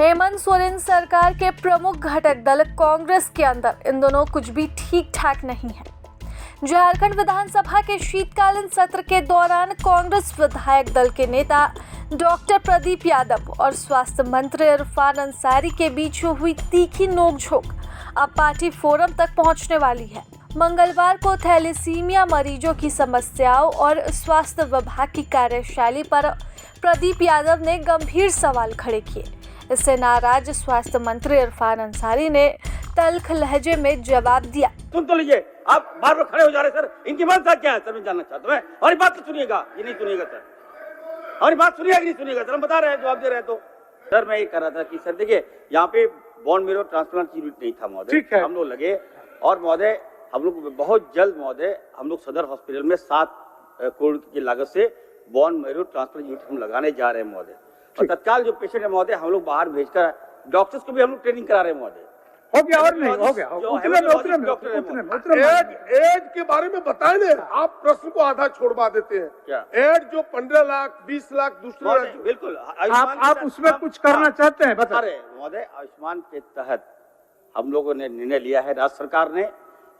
हेमंत सोरेन सरकार के प्रमुख घटक दल कांग्रेस के अंदर इन दोनों कुछ भी ठीक ठाक नहीं है। झारखंड विधानसभा के शीतकालीन सत्र के दौरान कांग्रेस विधायक दल के नेता डॉक्टर प्रदीप यादव और स्वास्थ्य मंत्री इरफान अंसारी के बीच हुई तीखी नोकझोंक अब पार्टी फोरम तक पहुंचने वाली है। मंगलवार को थैलेसीमिया मरीजों की समस्याओं और स्वास्थ्य विभाग की कार्यशैली पर प्रदीप यादव ने गंभीर सवाल खड़े किए। इससे नाराज स्वास्थ्य मंत्री इरफान अंसारी ने तल्ख लहजे में जवाब दिया। सुन तो लीजिए, आप बार बार खड़े हो जा रहे सर, इनकी मंशा क्या है सर, मैं जानना चाहता हूँ। और बात तो सुनिएगा, ये नहीं सुनिएगा सर, और बात सुनिएगा कि नहीं सुनिएगा सर, हम बता रहे हैं, जवाब दे रहे हैं। तो सर मैं ये कह रहा था कि सर देखिए, यहाँ पे बोन मैरो ट्रांसप्लांट यूनिट नहीं था महोदय, हम लोग लगे और महोदय हम लोग बहुत जल्द महोदय हम लोग सदर हॉस्पिटल में 7 करोड़ की लागत से बोन मैरो ट्रांसप्लांट यूनिट हम लगाने जा रहे हैं महोदय। और तत्काल जो पेशेंट है महोदय हम लोग बाहर भेजकर डॉक्टर्स को भी हम लोग ट्रेनिंग करा रहे हैं महोदय। हो गया और नहीं हो गया, एड के बारे में बताए ना, आप प्रश्न को आधा छोड़वा देते हैं। क्या एड जो 15 लाख 20 लाख दूसरे, बिल्कुल आप उसमें कुछ करना चाहते हैं बता रहे महोदय। आयुष्मान के तहत हम लोगों ने निर्णय लिया है राज्य सरकार ने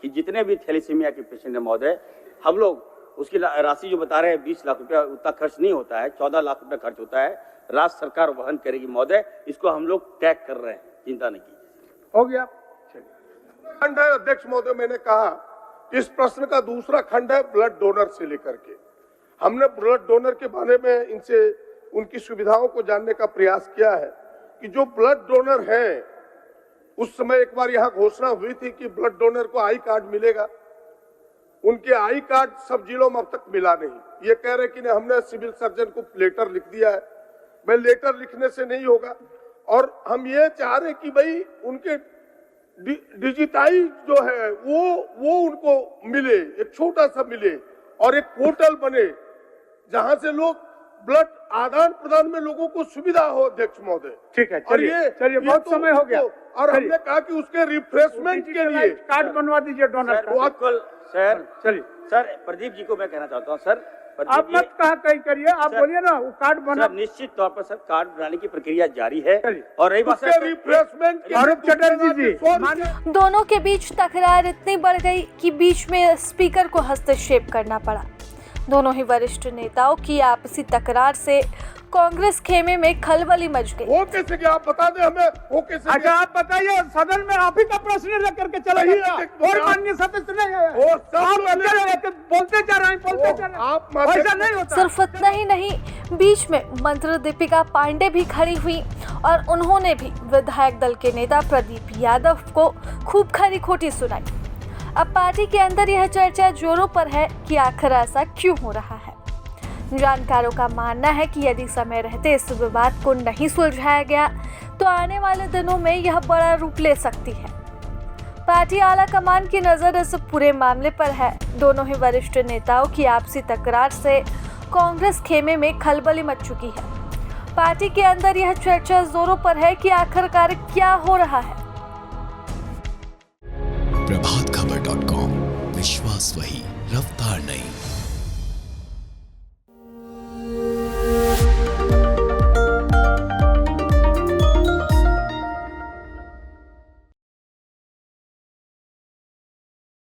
कि जितने भी थैलेसीमिया के पेशेंट है महोदय, हम लोग उसकी राशि जो बता रहे हैं 20 लाख रुपया, उतना खर्च नहीं होता है, 14 लाख रुपया खर्च होता है, राज्य सरकार वहन करेगी महोदय। इसको हम लोग टैग कर रहे हैं, चिंता नहीं कीजिए। हो गया खंड है अध्यक्ष महोदय, मैंने कहा इस प्रश्न का दूसरा खंड है ब्लड डोनर से लेकर के। हमने ब्लड डोनर के बारे में इनसे उनकी सुविधाओं को जानने का प्रयास किया है कि जो ब्लड डोनर हैं, उस समय एक बार यहाँ घोषणा हुई थी कि ब्लड डोनर को आई कार्ड मिलेगा। उनके आई कार्ड सब जिलों में अब तक मिला नहीं। ये कह रहे कि हमने सिविल सर्जन को लेटर लिख दिया है। भाई लेटर लिखने से नहीं होगा, और हम ये चाह रहे कि भाई उनके डिजिटाइज जो है वो उनको मिले, एक छोटा सा मिले, और एक पोर्टल बने जहां से लोग ब्लड आदान प्रदान में लोगों को सुविधा हो। अध्यक्ष महोदय ठीक है, चलिए बहुत समय हो गया, और हमने कहा कि उसके रिफ्रेशमेंट के लिए कार्ड बनवा दीजिए डोनर का। सर चलिए सर, प्रदीप जी को मैं कहना चाहता हूँ सर, आप मत कहा कहीं करिए, आप बोलिए ना वो कार्ड बना। निश्चित तौर पर सर कार्ड बनाने की प्रक्रिया जारी है। और रही बात रिफ्रेशमेंट, अरूप चटर्जी जी, दोनों के बीच तकरार इतनी बढ़ गई कि बीच में स्पीकर को हस्तक्षेप करना पड़ा। दोनों ही वरिष्ठ नेताओं की आपसी तकरार से कांग्रेस खेमे में खलबली मच गई। वो कैसे गया आप बता दें हमें, वो कैसे? अच्छा आप बताइए, सदन में आप ही का प्रश्न लेकर के चले गए और माननीय सदस्य नहीं आया, बोलते जा रहे हैं, आप ऐसा नहीं होता। सिर्फ इतना ही नहीं, बीच में मंत्री दीपिका पांडे भी खड़ी हुई और उन्होंने भी विधायक दल के नेता प्रदीप यादव को खूब खरी खोटी सुनाई। अब पार्टी के अंदर यह चर्चा जोरों पर है कि आखिर ऐसा क्यों हो रहा है। जानकारों का मानना है कि यदि समय रहते इस विवाद को नहीं सुलझाया गया तो आने वाले दिनों में यह बड़ा रूप ले सकती है। पार्टी आला कमान की नजर इस पूरे मामले पर है। दोनों ही वरिष्ठ नेताओं की आपसी तकरार से कांग्रेस खेमे में खलबली मच चुकी है। पार्टी के अंदर यह चर्चा जोरों पर है कि आखिरकार क्या हो रहा है। प्रभातखबर.com, विश्वास वही, रफ्तार नहीं।